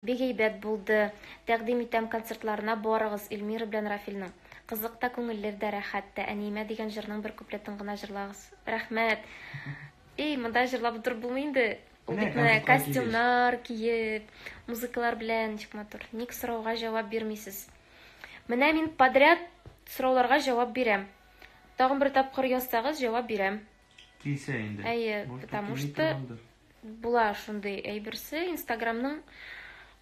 Бегейбәт булды. Тәкъдим итәм концертларына барыгыз Эльмира белән Рафилның. Кызык та, күңелләр дә рәхәт тә. Әниемә дигән җырның бер куплетын гына җырлагыз. Рәхмәт. Монда җырлап утырып булмый инде. Ул бит менә костюмнар киеп, музыкалар белән ничек матур. Ник сорауга җавап бирмисез? Менә мин подряд сорауларга җавап бирәм. Тагын бер тапкыр язсагыз, җавап бирәм. Килсә инде. Потому что була шундый әйберсе, Инстаграмның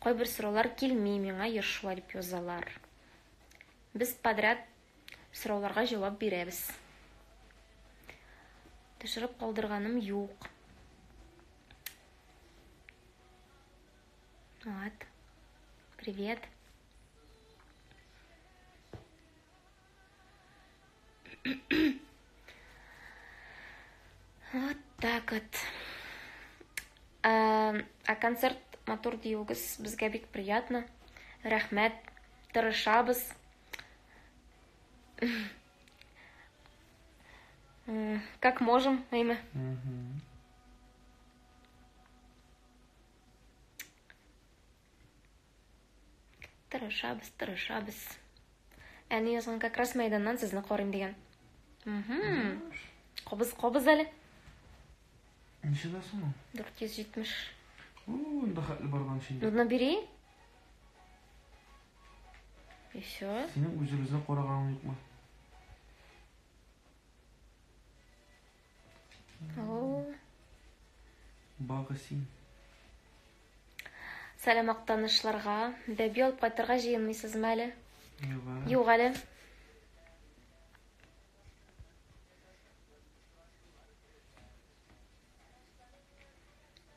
кайбер сораулар килми миңа еш шулай дип язалар. Без подряд сорауларга җавап бирәбез. Төшереп калдырганым юк. Вот. Привет. Вот так вот. А концерт матур диюгыз, безгә бик приятно. Рәхмәт. Тырышабыз. Как можем, әйме. Тырышабыз. Әни язган как раз мәйданнан сезне карыйм дигән. Кабыз әле. Ничего соң? 470. Unda хәтле барган шинде. Нужно бери. И все. Синең үзебезне караганың юкмы? Багы син. Сәлам актанышларга. Бәби алып кайтырга җыенмыйсызмы әле? Юк әле.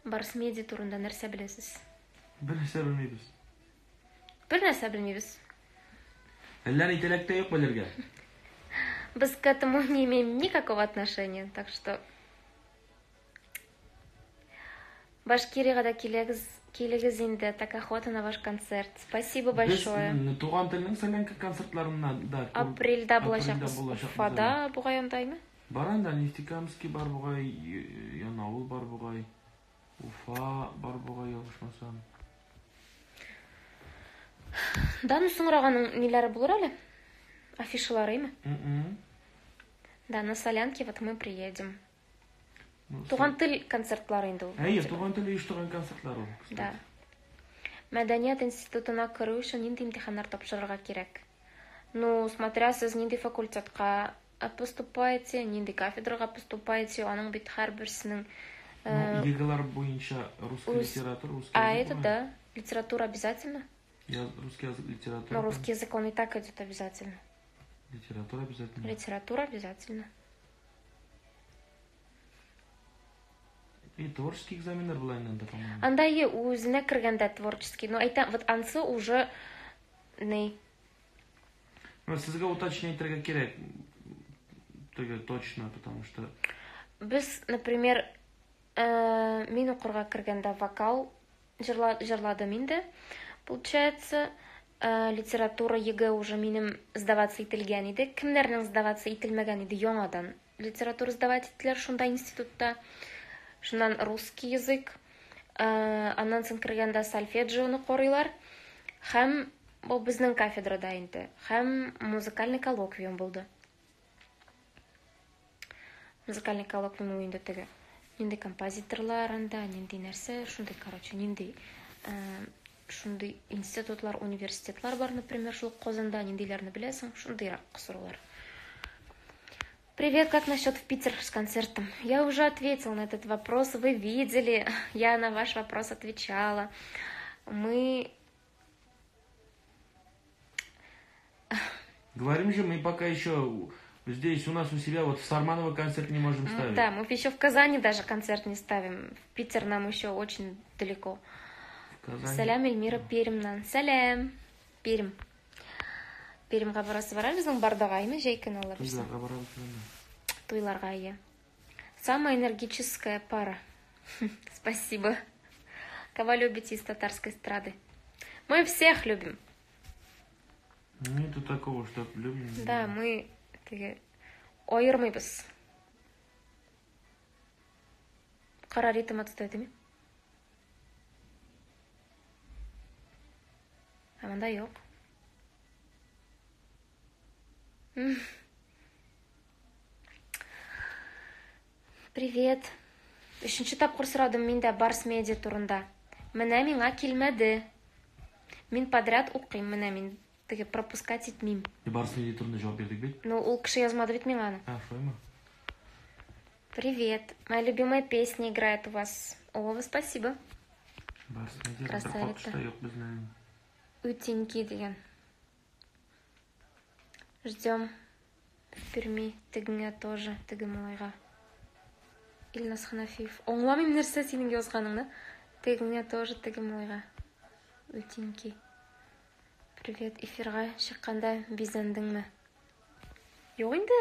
Барс медиа турында нәрсә беләсез? Бер нәрсә белмибез. Бер нәрсә белмибез. Әллә ни теләктә юк белергә. Без к этому не имеем никакого отношения, так что Башкириягә дә килегез инде, так охота на ваш концерт. Спасибо большое. Без туган телнең Солянка концертларына да апрельдә булачакбыз. Уфада бугайындаймы? Баранда Нефтекамский бар бугай, Янаул бар бугай. Уфа бар бугай, ялгышмасам. Дан соңраганың ниләре булыр әле? Афишаларымы? Да, на Солянке вот мы приедем. Туган тел концертлары инде ул. Туган тел оештырган концертлар ул. Да. Мәдәният институтына керү өчен нинди имтиханнар тапшырырга кирәк? Ну, смотря сез нинди факультетка поступаете, нинди кафедрага поступаете, аның бит һәрберсенең Игылар буенча русский литература, русский язык. Это да. Литература обязательно? Русский язык, литература. Но русский язык он и так идет обязательно. Литература обязательно. Литература обязательно. И творческий экзаменнар була инде, по-моему. Андай үзенә кергәндә творческий, но әйтәм, вот ансы уже не. Ну, сезгә уточнить итәргә кирәк. Точно, потому что без, например, мин укырга кергәндә вокал җырладым инде. Получается, литература ЕГЭ уже минем сдаваться ителгән иде. Кемнәрнең сдаваться ителмәгән иде яңадан? Литература сдавать иттеләр шунда институтта. Шуннан русский язык, аннан соң кергәндә сольфеджионы карыйлар. Һәм бу безнең кафедрада инде. Һәм музыкальный коллоквиум булды. Музыкальный коллоквиум инде теге. Нинди композиторлар анда, нинди нәрсә, шундай, короче, нинди шундай институтлар, университетлар бар, например, шул Казанда, ниндиләрне беләсең, шундыйрак кысырулар. Привет, как насчет в Питер с концертом? Я уже ответила на этот вопрос, вы видели, я на ваш вопрос отвечала. Говорим же, мы пока еще здесь у нас у себя, вот в Сарманово концерт не можем ставить. Да, мы еще в Казани даже концерт не ставим. В Питер нам еще очень далеко. Сәлам, Эльмира Перемнан. Сәлам, Перем. Перемгә барасы бар, безнең бардагаймы, җәйкән алар безнең. Туйларга ия. Самая энергическая пара. Спасибо. Кого любите из татарской эстрады? Мы всех любим. Нету такого, что любим. Да, мы айырмыйбыз. Кара ритм отстойдымы? Аманда yok. Привет. Үшінші тапқыр сұрадым мен де Барс Медиа турында. Менә миңа килмәде. Мин подряд укыйм, менә мин теге пропускать итмим. Барс Медиа турында жауап бердік бит? Ну, ул кеше язмады бит миңа аны. Шойма. Привет. Моя любимая песня играет у вас. О, спасибо. Барс Медиа Красавица. бір қоқышта жоқ біздің. Утеньки деген. Ждем в Перми. Тегіңе тоже, теге малайға. Ильнас Ханафиев. Оңламайм нәрсе сенің язғаныңды. Тегіңе тоже, теге малайға. Утеньки. Привет, эфирға шыққанда безендіңмі? Жоқ енді.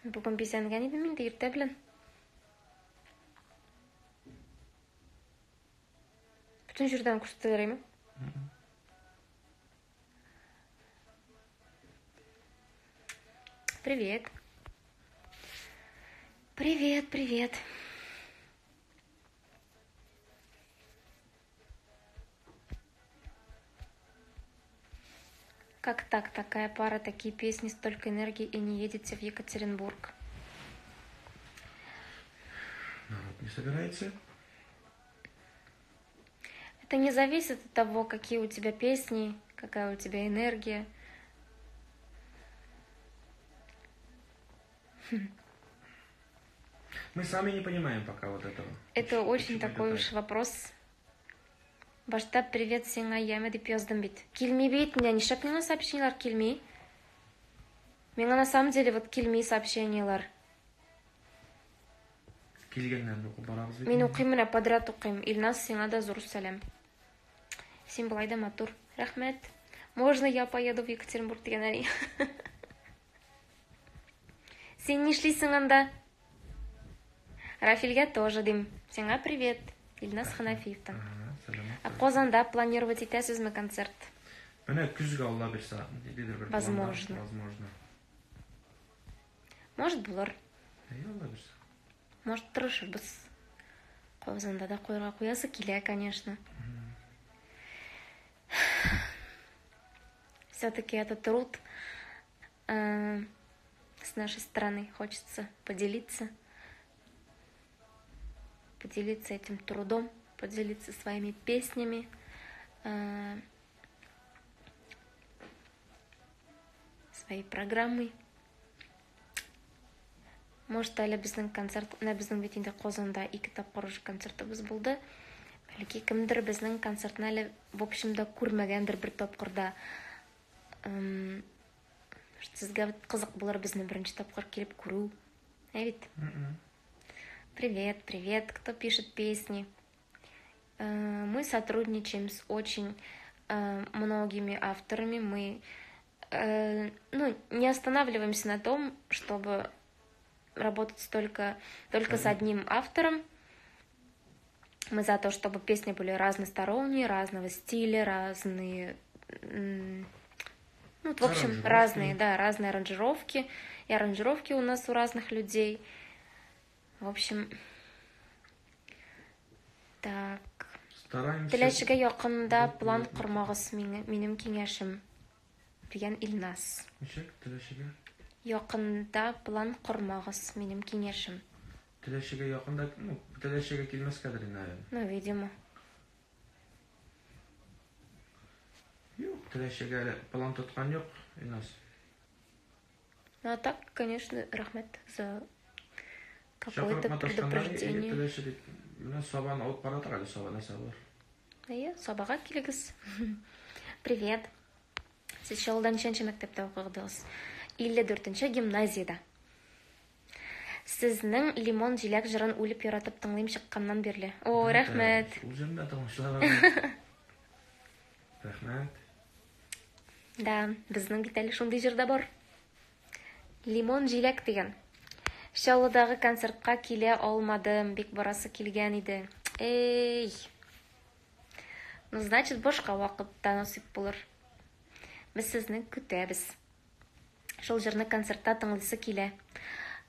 Бүгін безенген едім мен де ерте білін. Бүтін жүрден көрсетілер ме? Привет. Привет, привет. Как так? Такая пара, такие песни, столько энергии, и не едете в Екатеринбург. Народ не собирается? Это не зависит от того, какие у тебя песни, какая у тебя энергия. Мы сами не понимаем пока вот этого. Это очень такой уж вопрос. Баштап привет сиңа яме деп яздым бит. Келмей бит, меня не шап миңа сообщениялар келмей. Миңа на самом деле вот келмей сообщениялар. Келгеннен оқып барамыз бит. Мен оқимын, мына подряд оқимын. Ильнас, сиңа да зор сәлем. Сен былай да матур. Рахмет. Можно я поеду в Екатеринбург деген әри. Сен не шлисің анда? Рафильге тоже дим. Сиңа привет. Ильнас Ханафиевтан. А Қозанда планировать етесізмі концерт? Міне күзге алла берсе. Возможно. Возможно. Может, бұлар. Алла берсе. Может, тырышырбыз. Қозанда да қойға қоясы келе, конечно. Все-таки это труд с нашей стороны. Хочется поделиться этим трудом, поделиться своими песнями, своей программой. Может, әлі біздің концерт, біздің бетінде Қозында 2 тапқыр уже концертіміз болды. Бәлки кімдір біздің концертін әлі в общем-да көрмегендір бір тапқырда. Сізге қызық болар біздің бірінші тапқыр келіп көру. Әйбет? Привет, привет, кто пишет песни. Мы сотрудничаем с очень многими авторами. Мы не останавливаемся на том, чтобы работать только с одним автором. Мы за то, чтобы песни были разносторонние, разного стиля, разные... в общем, разные аранжировки. И аранжировки у нас у разных людей. В общем, так. Теләшіге яқында план құрмағыз менің кеңешім. Деген Ильнас. Теләшіге? Яқында план құрмағыз менің кеңешім. Теләшіге яқында, теләшіге келмес кәдір, наверное. Видимо. Жоқ, теләшіге план тұтқан жоқ, Ильнас. Так, конечно, рахмет за какое-то предупреждение. Собаны алып баратыр әлі, собаны сабыр. Собаға келегіз. Привет. Сіз шалдан шенші мектепте оқығдыңыз. 54-ші гимназияда. Сізнің лимон жиләк жырын өліп яратып тыңлайым шыққаннан берлі. О, рахмет. Ол жерінде аталмышлар. Рахмет. Да, біздің бітәлі шундай жырда бар. Лимон жиләк деген. Шалыдағы концертқа келе алмадым, бек барасы келген еді. Эй! Значит, бошқа вақытта насип болыр. Біз сізні күтәбіз. Шол жырны концертта тыңлысы келе.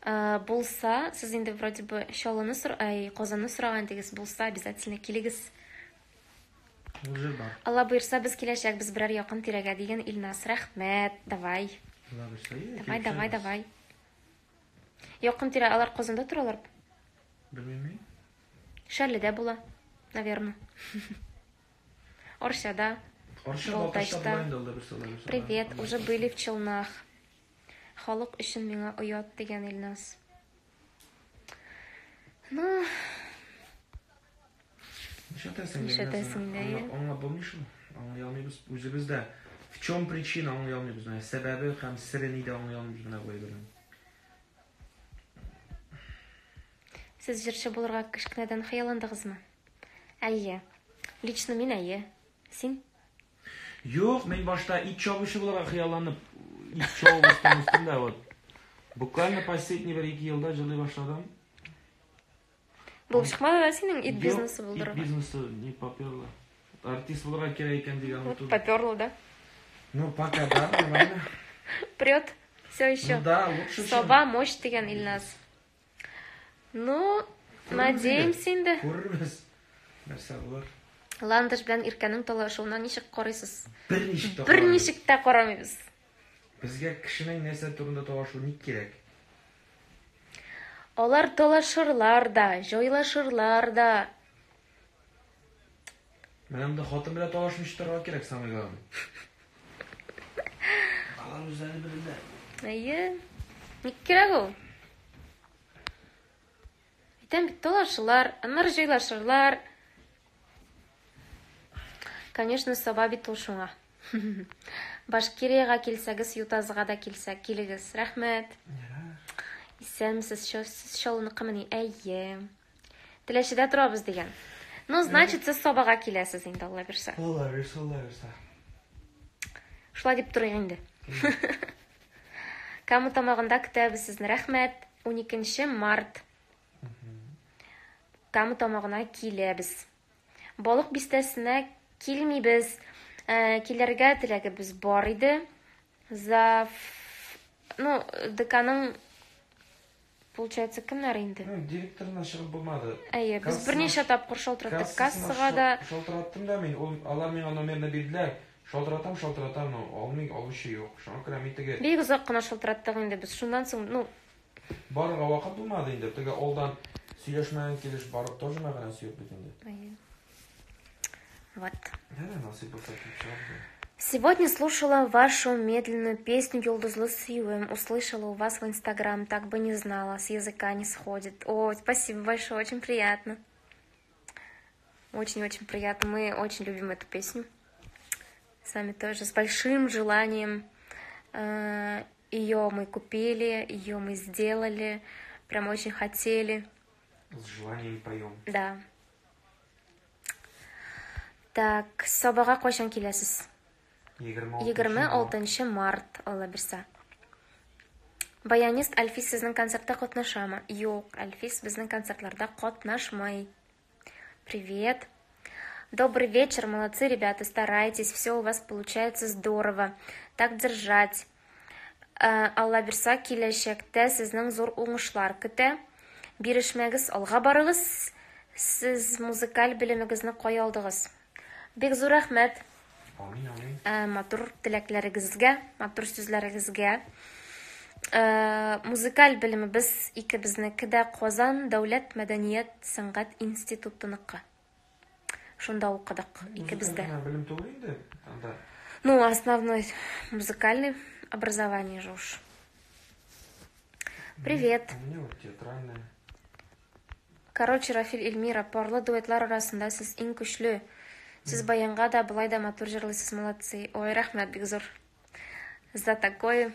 Болса, сіз енді вроде бы Қозаны сұраған дегіз болса, обязательно келегіз. Уже бар. Алла буйырса, без киләчәкбез берәр якын тирәгә дигән Илнас. Рәхмәт. Давай. Алла берсе. Давай. Якын тирә алар Казанда торалар. Белмим. Шәрледә була, наверное. Оршада. Болташта. Привет, уже были в Челнах. Халык өчен миңа оят дигән Илнас. Ну, Нишатасың да. Аңа булмыйшмы? Аңа ялмыйбыз үзебездә. В чем причина аңа ялмыйбыз? Менә сәбәбе һәм сире нидә аңа ялмыйбыз менә бу әйберне. Сез җырчы булырга кичкенәдән хыялландыгызмы? Әйе. Лично мин әйе. Син? Юк, мен башта ит чабышы буларга хыялланып, ит чабыштан үстендә вот. Буквально последний 2 елда җырлый башладым. Бу чыкмады да синең ит бизнесы Ит булдырга. бизнесы не поперло. Артист буларга кирәк икән дигән Вот попёрло, да? Ну, пока да, нормально. Прет. Все еще. Ну да, лучше Соба мощь дигән Илнас. Ну, надеемся инде. Күрербез. Нәрсә булыр? Ландыш белән Иркәнең талашуына ничек карыйсыз? Берничек Тә карамыйбыз. Безгә кешенең нәрсә турында талашу ник кирәк? Алар талашырлар да, җайлашырлар да. Менә монда хатын белән талашмыйча торырга кирәк самыйга. Алар үзләре беләләр. Әйе. Ник кирәк ул? Итәм бит талашырлар, аннары җайлашырлар. Конечно, Соба бит ул шуңа. Башкирияга килсәгез, Ютазга да килсәк, килегез. Рәхмәт. Исәнмесез, шалыны кымыни? Әйе. Теләшедә торабыз дигән. Ну, значит, сез Собага киләсез инде, Алла бирсә. Алла бирсә. Шулай дип торыйк инде. Камы тамагында көтәбез сезне. Рәхмәт. 12 март. Камы тамагына киләбез. Балык бистәсенә килмибез. Килергә теләгебез бар иде. Ну, деканың получается кемнәр инде? Директорына чыгып булмады. Әйе, без берничә тапкыр шалтыраттык кассага да. Шалтыраттым да мин. Алар миңа номерны бирделәр. Шалтыратам, но алучы юк. Шуңа күрә мин теге. Бик озак кына шалтыраттык инде без. Шундан соң, ну, барырга вакыт булмады инде. Теге алдан сөйләшмәгән килеш барып тоже мәгънә юк бит инде. Әйе. Вот. Насыйп булса кичә. Сегодня слушала вашу медленную песню «Юлдузлы Сьюэм». Услышала у вас в Инстаграм, так бы не знала, с языка не сходит. О, спасибо большое, очень приятно. Очень-очень приятно. Мы очень любим эту песню. Сами тоже с большим желанием. Ее мы купили, ее мы сделали. Прям очень хотели. С желанием поем. Да. Так, Собага кайчан киләсез? 26 март, Алла бирсә. Баянист Альфис сезнең концертта катнашамы? Юк, Альфис безнең концертларда катнашмый. Привет. Добрый вечер, молодцы, ребята, старайтесь, все у вас получается здорово. Так держать. Алла бирсә, киләчәктә сезнең зур уңышлар көтә. Бирешмәгез, алга барыгыз. Сез музыкаль белемегезне кая алдыгыз? Бик зур рәхмәт. Амин. Матур теләкләрегезгә, матур сүзләрегезгә. Музыкаль белемебез икебезнеке дә Казан дәүләт мәдәният сәнгать институтыныкы. Шунда укыдык икебездә. Белем түгел инде. Ну, основной музыкальный образование же уж. Привет. У меня вот театральное. Короче, Рафиль Эльмира, парлы дуэтлар арасында сез иң көчле. Сез баянга да былай да матур җырлыйсыз, молодцы. Ой, рәхмәт бик зур. За такой,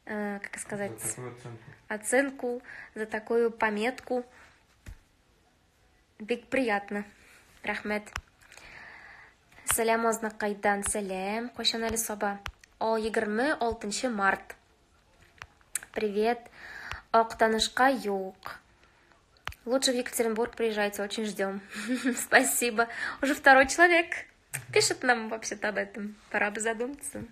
как сказать, оценку, за такую пометку. Бик приятно. Рәхмәт. Сәлам азнакайдан сәлам. Кайчан әле Соба? 26 март. Привет. Актанышка юк. Лучше в Екатеринбург приезжайте, очень ждем. Спасибо. Уже второй человек пишет нам вообще-то об этом. Пора бы задуматься.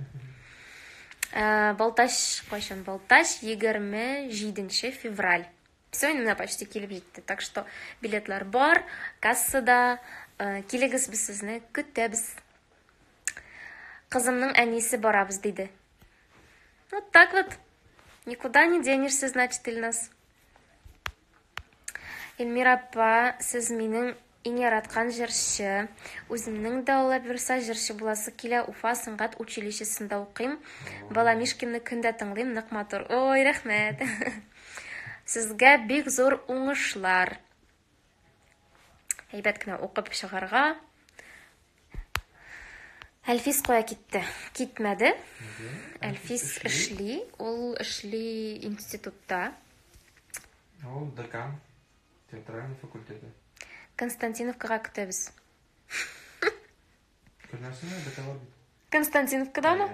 Балташ, кайчан Балташ, 27 февраль. Все, именно почти килеп җитте. Так что билетлар бар, кассада, Келегіз біз сізні күттәбіз. Қызымның әнесі барабыз дейді. Вот так вот. Никуда не денешься, значит, Ильнас. Эльмира апа, сіз менің ең яратқан жыршы. Өзімнің де Алла бұйырса жыршы боласы келе Уфа сынғат училищесінде оқимын. Бала Мишкинні күнде тыңдаймын, нық матур. Ой, рахмет. Сізге бек зор оңышлар. Әйбәт кенә оқып шығарға. Әлфис қоя кетті. Кетмәді. Әлфис ішли. Ол ішли институтта. Ол декан. Театральный факультеті. Константиновкаға күтеміз. Көрнәсіне декалар бит. Константиновкада ма?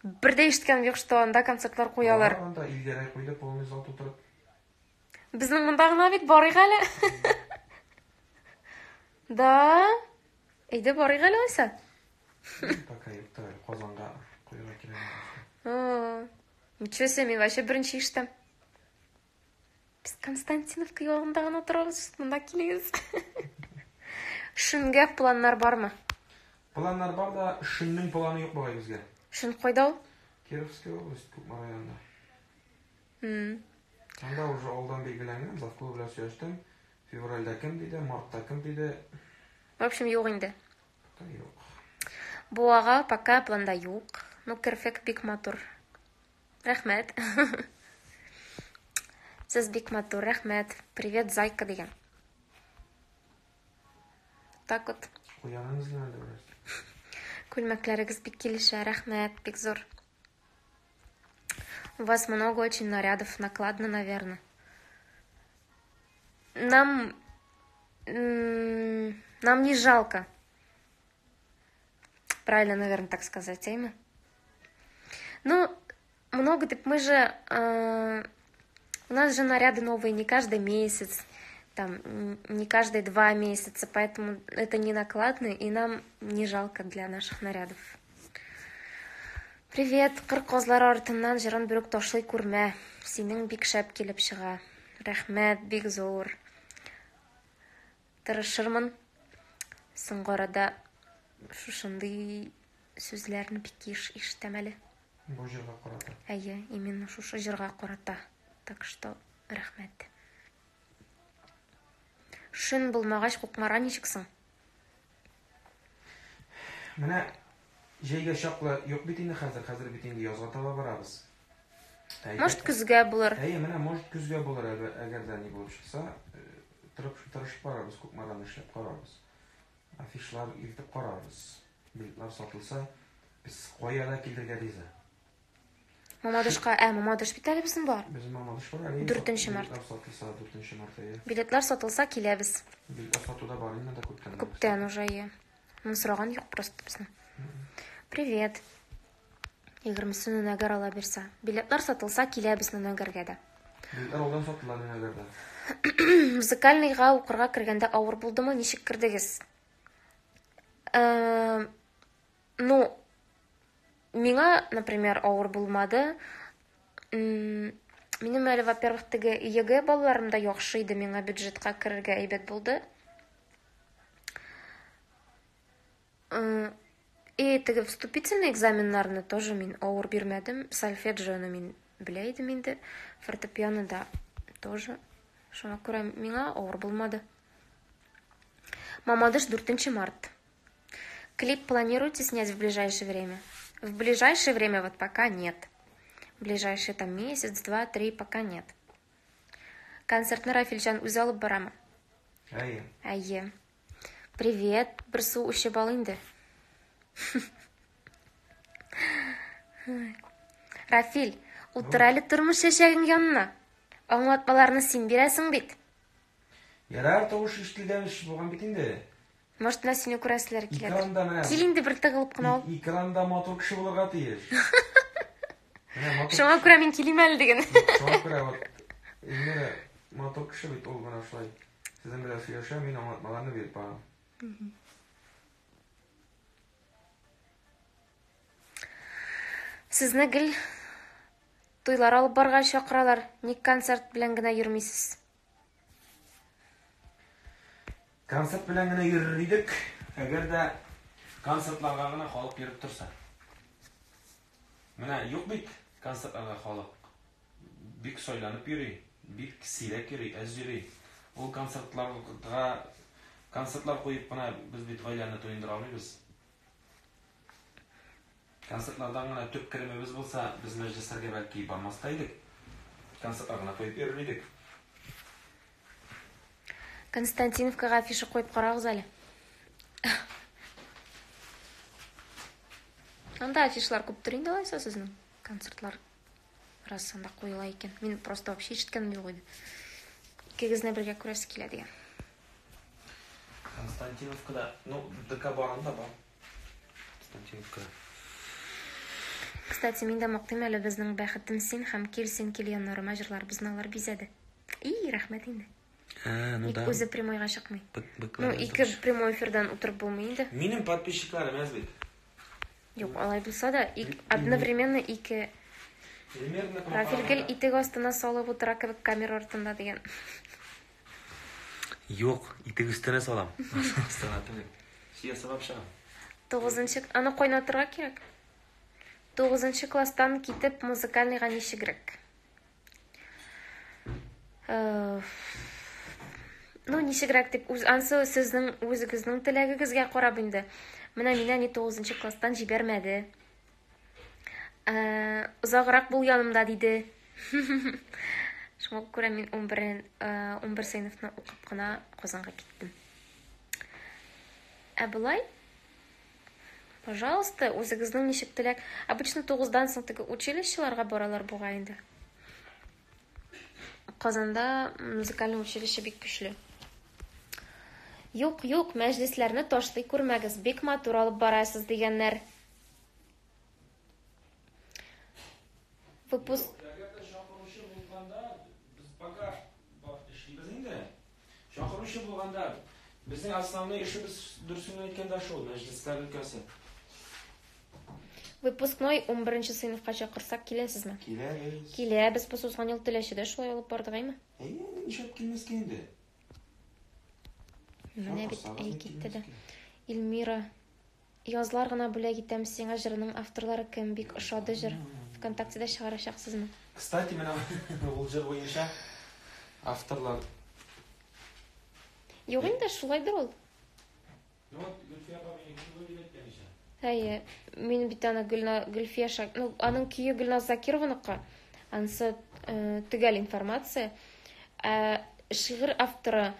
Бірде ешткен жоқ, что анда концертлар қоялар. Анда илгәрәй қойды, полный зал тутырып. Біздің мұндағына бит барыг әлі. Да. Әйді барыг әлі ойса? Пока епті, Қозанға қойға керемін. Ничего себе, мен вообще бірінші ештім. Біз Константиновка yoğundağına отырамыз, мұнда келеміз. Шүнге пландар бар ма? Пландар бар да, шүннің планы жоқ бағай бізге. Шүн қойдау? Кировский область, Көкмар районында. Анда уже олдан белгіленген, завклуб біле сөйіштім. Февральда кім дейді, мартта кім дейді. В общем, жоқ енді. Пока жоқ. Буаға пока планда жоқ. Ну, керфек бик матур. Рахмет. Сіз бик матур, рахмет. Привет, зайка деген. Так вот. Қояныңыз кемелді біраз. Күлмәкләрігіз бик келіші, рахмет, бик зор. У вас много очень нарядов, накладно, наверное. Нам не жалко. Правильно, наверное, так сказать, Эйма. Ну, много, так мы же... у нас же наряды новые не каждый месяц, там, не каждые 2 месяца, поэтому это не накладно, и нам не жалко для наших нарядов. Привет, қыр қозлар артынан жырын бүрік тошлай көрмә. Сенің бик шәп келіп шыға. Рахмет, бик зор. Тырышырмын. Сыңғарада шушынды сөзлерін бик иштәмәлі. Бұл жырға қората. Әйе, именно шушы жырға қората. Так что, рахмет. Шын болмағаш қоқмара нешіксің? Міне, жейге шақлы жоқ бетінде қазір бетінде язға таба барабыз. Может, күзге болыр? Әйе, міне, может, күзге болыр, әгерде не болып шықса, тырышып барабыз, көкмараны ішлеп қарабыз. Афишлар ертіп қарабыз. Билетлар сатылса, біз қояда келдірге риза. Мамадышқа, Мамадыш бит әлі біздің бар? Біздің Мамадыш бар, әлі 4 март. Билетлар сатылса 4 март, әйе. Билетлар сатылса келеміз. Билетлар сатуда бар, енді да көптен. Көптен уже, әйе. Мұны сұраған жоқ просто біздің. Привет. Егірмісі нөнәгер ала берса. Билетлар сатылса келеміз нөнәгерге де. Билетлар олдан сатылар нөнәгерде. Музыкальныйға оқырға кіргенде ауыр болды ма? Нешік кірдігіз? Ну, миңа, например, ауыр болмады. Минем әлі, во-первых, теге ЕГЭ балаларымда яхшы иде, миңа бюджетка кірерге әйбәт болды. И теге вступительный экзаменнарны тоже мин ауыр бирмәдем. Сольфеджионы мин беләйдем инде. Фортепиано да тоже. Шуңа күрә миңа ауыр булмады. Мамадыш 4 март. Клип планируете снять в ближайшее время? В ближайшее время вот пока нет. В ближайшие там месяц, 2, 3 пока нет. Концертны Рафильжан үзе алып барамы? Әйе. Әйе. Привет, бір су үшіп ал инде. Рафиль, утыр әлі тұрмыш шәшәгің янына. Аңлатмаларны син бирәсең бит. Ярар тавыш иштелгәнеш булган бит инде. Может, на сине күрәселәр киләдер. Экранда менә. Кил инде бер тыгылып кына ал. Экранда матур кеше булырга тиеш. Шуңа күрә мин килим әле диген. Шуңа күрә вот инде матур кеше бит ул гына шулай. Сезнең белән сөйләшә, мин аңлатмаларны биреп барам. Сезне гел туйлар алып барга чакыралар. Ник концерт белән генә йөрмисез? Концерт белән генә йөрер идек. Әгәр дә концертларга гына халык йөреп торса. Менә юк бит концертларга халык. Бик сойланып йөри, бик сирәк йөри, әз йөри. Ул концертлар куеп кына без бит гаиләне туендыра алмыйбыз. Концертлардан гына төп керемебез булса, без мәҗлесләргә бәлки бармаска идек. Концертларга куеп йөрер идек. Константиновкага афиша қойып қарағыз әлі. Анда афишалар көп тұр инде алайса сіздің концертлар рас анда қойыла екен. Мен просто вообще ешіткенім жоқ еді. Кегізіне бірге көресі келеді деген. Константиновкада, ДК барында бар. Константиновкада. Кстати, мен де мақтайым әлі біздің бәхітім сен һәм келсен келген нұрыма жырлар біздің алар безеді. Рахмет енді. Өзі прямойға шықмай. Икі прямой эфирдан отырып болмай енді. Менің подписчикларым әз бет. Жоқ, алай болса да, одновременно икі профильгіл итігі астына салып отыра кебек камера артында деген. Жоқ, итігі үстіне салам. Астына түнек. Сия сабап шығам. 9-шы, аны қойнатырға керек. 9-шы класстан кетіп музыкальныйға нешігірек. Нешігірек деп, ансы сіздің өзігіздің тілегігізге қорап енді. Мына мені 9-шы класстан жібермәді. Ұзағырақ бұл янымда дейді. Шыңға көре мен 11 сыныфны оқып қана Қозанға кеттім. Бұлай? Пожалуйста, өзігіздің нешік тілек. Обычно 9-дан соң тігі училищеларға баралар бұға енді. Қазанда музыкальный училище бек күшлі. Юк, мәжлесләрне ташлый күрмәгез, бек матур алып барасыз дигәннәр. Выпуск... Шақырушы болғанда, біздің основной ішіміз дұрысын өткенде шол, мәжлесләр өлкәсе. Выпускной 11-ші сыйныфқа шақырсақ келесіз ме? Келеміз. Біз бұл созған ел тілешіде шолай олып бардық аймы? Нешіп келмеске енді? Мене бит кетті де. Эльмира, язлар ғана бүле кетем сеңа жырының авторлары кім бик ұшады жыр. ВКонтактеде шығарашақсыз ма? Кстати, мен ол жыр бойынша авторлар... Жоқ енді шулайдыр ол. Мен бит ана Гүлфия Шакирова, аның күйі Гүлназ Закированыққа, ансы түгел информация. Шиғыр авторы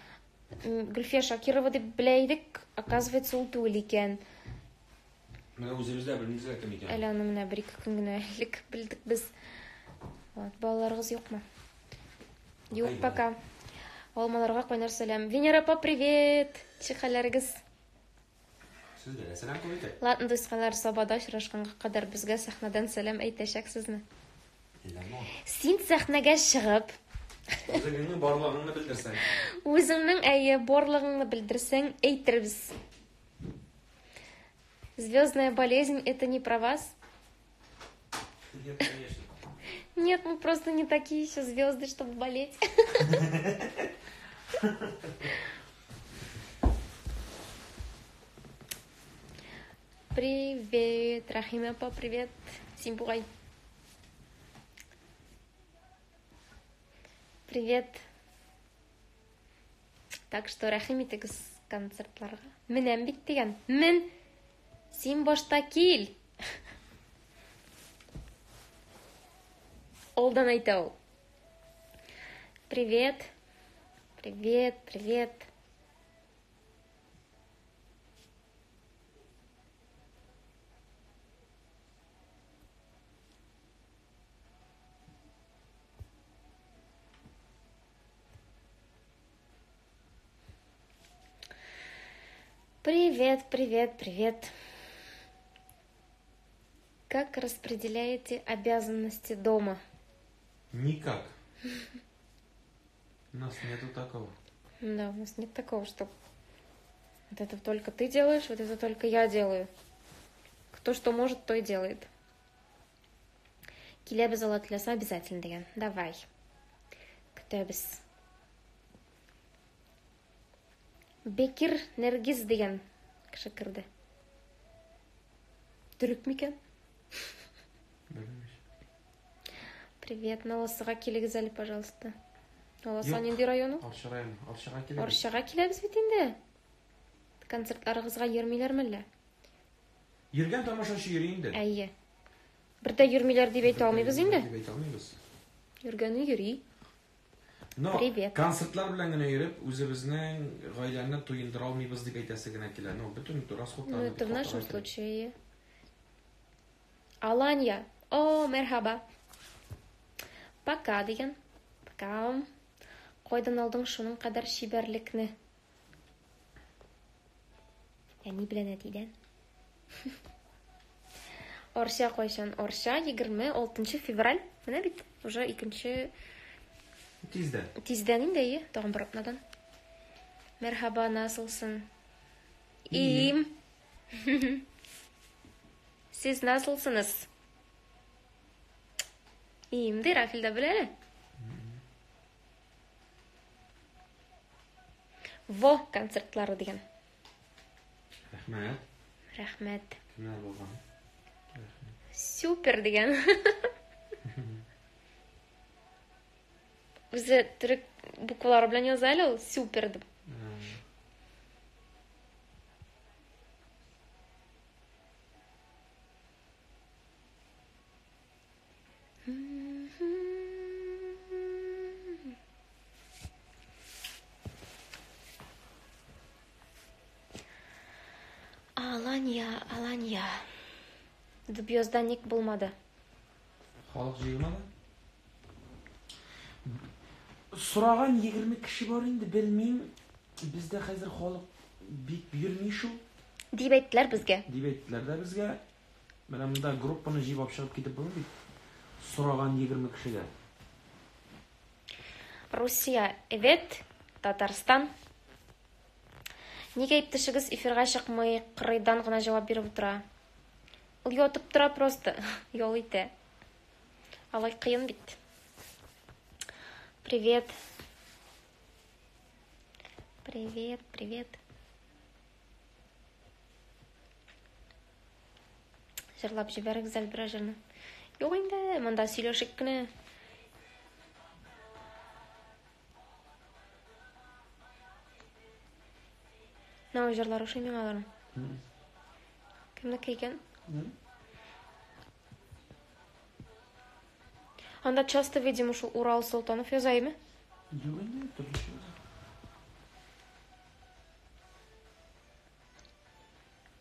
Гүлфия Шакирова деп білейдік, оказывается, ол түгел екен. Мен өзімізді білмейді кім екен. Әлі аны мына 1-2 күн гіне әлік білдік біз. Балаларығыз жоқ ма? Жоқ, пока. Олмаларға қойнар сәлем. Венера, привет! Шықаларығыз. Сізге де сәлем көбейті. Латын дұсқалар сабада шырашқанға қадар бізге сәхнадан сәлем әйтәшәк сізні. Сен сәхнәгә шығып, Өзіңнің барлығыңны білдірсәң. Өзіңнің барлығыңны білдірсәң, әйтербіз. Звездная болезнь – это не про вас? Нет, конечно. Нет, мы просто не такие еще звезды, чтобы болеть. Привет, Рахима, привет. Симбугай. Привет. Так что рахим итегіз концертларға. Менәм бит деген. Мен. Сен башта кел. Олдан айта ол. Привет. Привет, привет. Привет, привет, привет. Как распределяете обязанности дома? Никак. У нас нету такого. Да, у нас нет такого, что вот это только ты делаешь, вот это только я делаю. Кто что может, то и делает. Келебіз ала тілесін обязательно деген. Давай. Күтөбіз. Бекир Нергиз деген кіші кірді. Түрік мекен? Привет, Наласыға келегіз әлі, пожалуйста. Наласа ненде району? Оршаға келеміз. Оршаға келеміз бет енді. Концертларығызға ермейлер мәлі? Ерген тамашашы ерейінді. Әйе. Бірді ермейлер деп айта алмайбыз енді? Деп айта алмайбыз. Ергені ерей. Но Привет. концертлар белән генә йөреп, үзебезнең гаиләне туендыра алмыйбыз дип әйтәсе генә килә. Но бөтен расходларны. Ну, это в нашем случае. Аланья. О, мерхаба. Пока деген. Пока. Қойдан алдың шуның қадар шибәрлікні. Әні білән әтейден. Орша қойшан. Орша 26 февраль. Міне бит. Уже 2-ші... Тиздән. Тиздән инде, ие. Тағын бір апнадан. Мерхаба, насылсын? Iyiyim. Siz nasılsınız? İyiyimdir, Afil'de bileli. Vo konsertları деген. Рәхмәт. Рәхмәт. Кемнәр булган? Супер деген. Үзе түрік буквалары белән яза әле ул супер дип. Аланья. Дубьёзданник булмады. Халық жыйылмады. Сұраған 20 кіші бар инде, белмим. Бездә хәзер халық бик йөрми шу. Дип әйттеләр безгә. Дип әйттеләр дә безгә. Менә монда группаны җыйып алып чыгып китеп булмый бит. Сұраған 20 кешегә. Русия, evet. Татарстан. Нигә иптәшегез эфирга чыкмый, кырыйдан гына җавап биреп утыра? Ул ятып тора просто, ял итә. Алай кыен бит. Привет. Привет. Җырлап җибәрегез әлбәр җырны. Юк инде, монда сөйләшик кенә. Нау җырлар ошый миңа аларым. Кемнеке икән? Анда часто видим ушул Урал Султанов язаймы? Юк инде, төрлечә.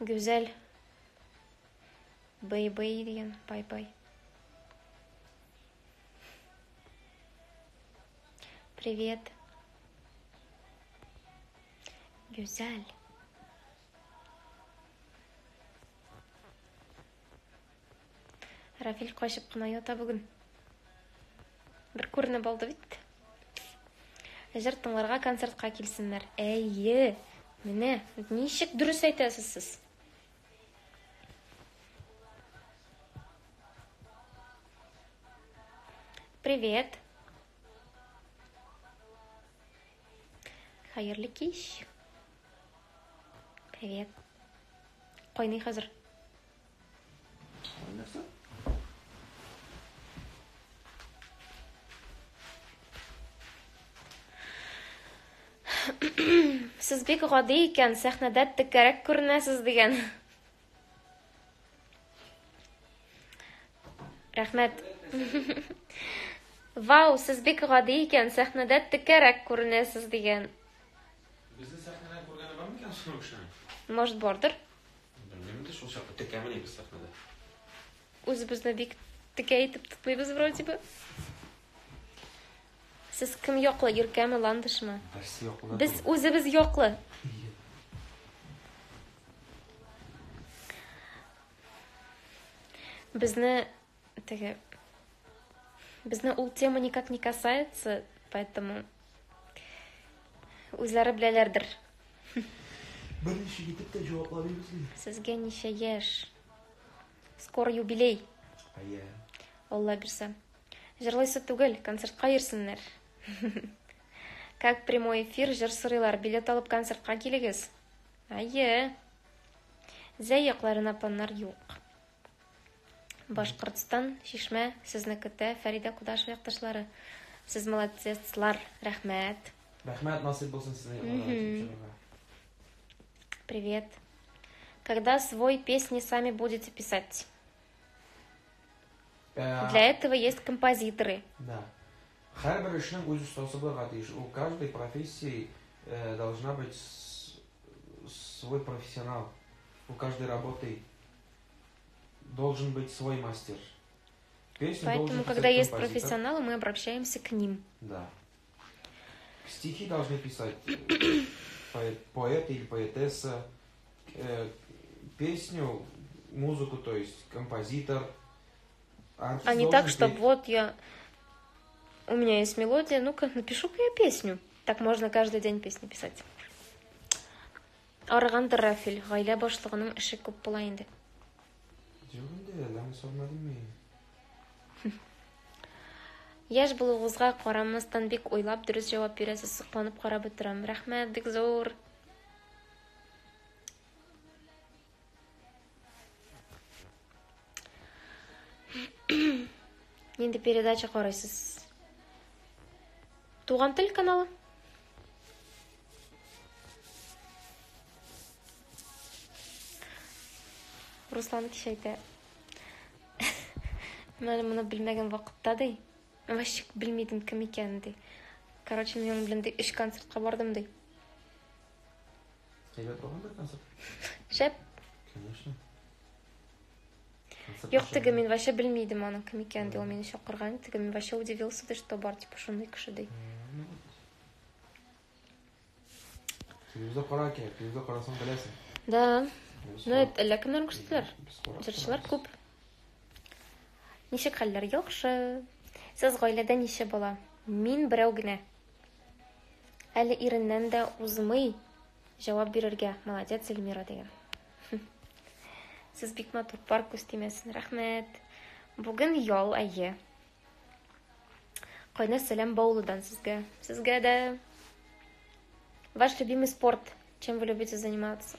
Güzel. Бай-бай деген, бай-бай. Привет. Güzel. Рафил кайшып кына ята бүген. Бер күренеп алды бит. Әҗәр тыңларга концертка килсеннәр. Әйе. Менә, ничек дөрес әйтәсез сез? Привет. Хәерле кич. Привет. Кайный хәзер. Нәрсә? Сез бик гади икән, сәхнәдә текәрәк күренәсез дигән. Рәхмәт. Вау, сез бик гади икән, сәхнәдә текәрәк күренәсез дигән. Безне сәхнәдә күргәне бармы икән шуның өчен? Может, бардыр? Белмим дә, шул чакта текәмени без сәхнәдә. Үзебезне бик текә итеп тотмыйбыз вроде бы. Сез кем яклы, иркәме, ландышмы? Берсе яклы. Без үзебез яклы. Безне ул тема никак не касается, поэтому үзләре беләләрдер. Берничә китеп тә җаваплар бирәсез. Сезгә ничә яшь? Скоро юбилей. Әйе. Алла бирсә. Җырлыйсы түгел, концертка йөрсеннәр. Как прямой эфир, жыр сырылар, билет алып концертқа келегіз. Айе. Зәйяқларын апаннар юқ. Башқұртстан, Шишмә, сізні күтті, Фәрида Кудашев яқташлары. Сіз молодецлар, рәхмәт. Рәхмәт, насип болсын сіздің. Привет. Когда свой песни сами будете писать? Для этого есть композиторы. Да. Һәрбір ішінің өз ұстасы болға дейш. У каждой профессии должна быть свой профессионал. У каждой работы должен быть свой мастер. Поэтому, когда есть профессионалы, мы обращаемся к ним. Да. Стихи должны писать поэт или поэтесса. Песню, музыку, то есть композитор. А не так, что вот у меня есть мелодия, ну-ка, напишу-ка я песню. Так можно каждый день песни писать. Арыған Рафиль, ғаилә башлығының іші көп бола енді. Жоқ енді, ләңі сормадым мен. Яш болуғызға қарамастан бек ойлап дұрыс жауап бересіз, сұқланып қарап отырам. Рахмет, бек зор. Енді передача қарайсыз. Туған тіл каналы. Руслан кешейті. Мен мұны білмеген вақытта дей. Вообще білмейдім кім екенін дей. Короче, мен білін дей, 3 концертқа бардым дей. Ребят, болғанда концерт? Шәп. Конечно. Жоқ, тігі мен вообще білмейдім оның кім екенін дей. Ол мені шақырған. Тігі мен вообще удивился дей, что бар, типа, шындай кіші дей. Телевизор қара керек, телевизор қарасың білесің. Да. Ну, әлі кімдерін көрсетілер? Жыршылар көп. Нешек хәлләр яхшы? Сіз ғаиләдә неше бала? Мин берәү генә. Әле иреннән дә узмый җавап бирергә. Молодец, Эльмира дигән. Сіз бик матур пар күстимәсен. Рәхмәт. Бүген ял, әйе. Кайны сәлам Баулыдан сезгә. Сезгә дә. Ваш любимый спорт. Чем вы любите заниматься?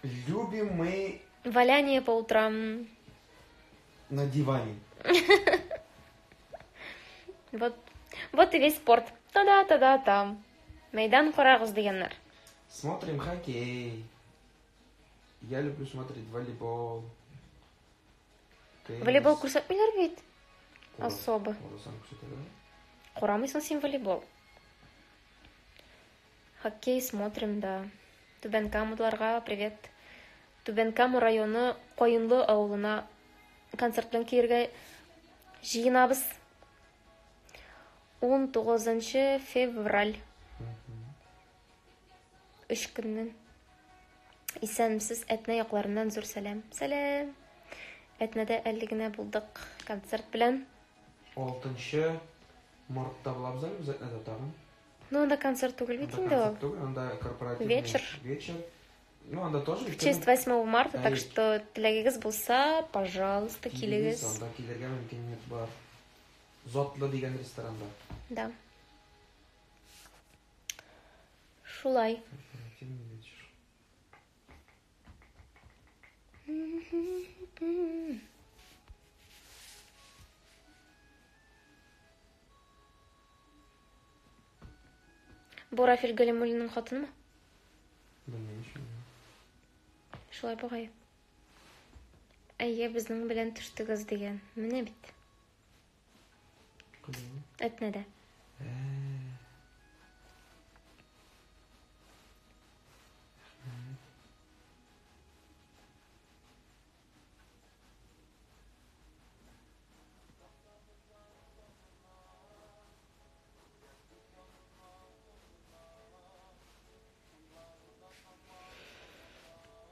Любим мы... Валяние по утрам. На диване. Вот и весь спорт. Та-да-та-да-там. Майдан қарағыз дегенлер. Смотрим хоккей. Я люблю смотреть волейбол. Волейбол күрсәтмиләр бит. Особо. Құрамыйсың сен волейбол. Хоккей смотрим, да. Түбәнкамыдларға привет. Түбәнкамы районы Қойынлы ауылына концертлен киергә жиынабыз. 19 февраль. 3 көннен. Исәнмесез Әтнә якларыннан зур сәлам. Сәлам. Әтнәдә 50 генә булдык концерт белән. 6 мартта булабыз әле без Әтнәдә тагын. Ну, анда концерт түгел бит инде ул. Анда корпоративный вечер. Ну, анда тоже. В честь 8 марта, так что теләгегез булса, пожалуйста, килегез. Анда килергә мөмкинлек бар. Затлы дигән ресторанда. Да. Шулай. Бу Рафиль Галимуллинның хатынымы? Белмим. Шулай бугай. Әйе, безнең белән төштегез дигән. Менә бит. Әтнәдә.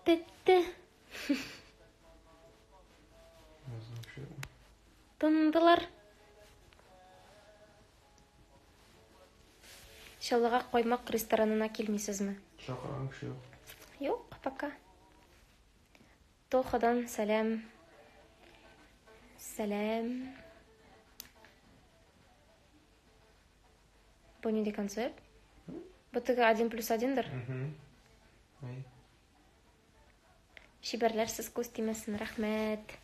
Тетте. Тындылар. Шалыга коймак ресторанына килмисезме? Шакырган кеше юк. Юк, пока. Тохадан сәлам. Сәлам. Бұл не деген концепт? Бұл тігі 1+1-дір? Шибәрләр сіз көз тимесін, рахмет.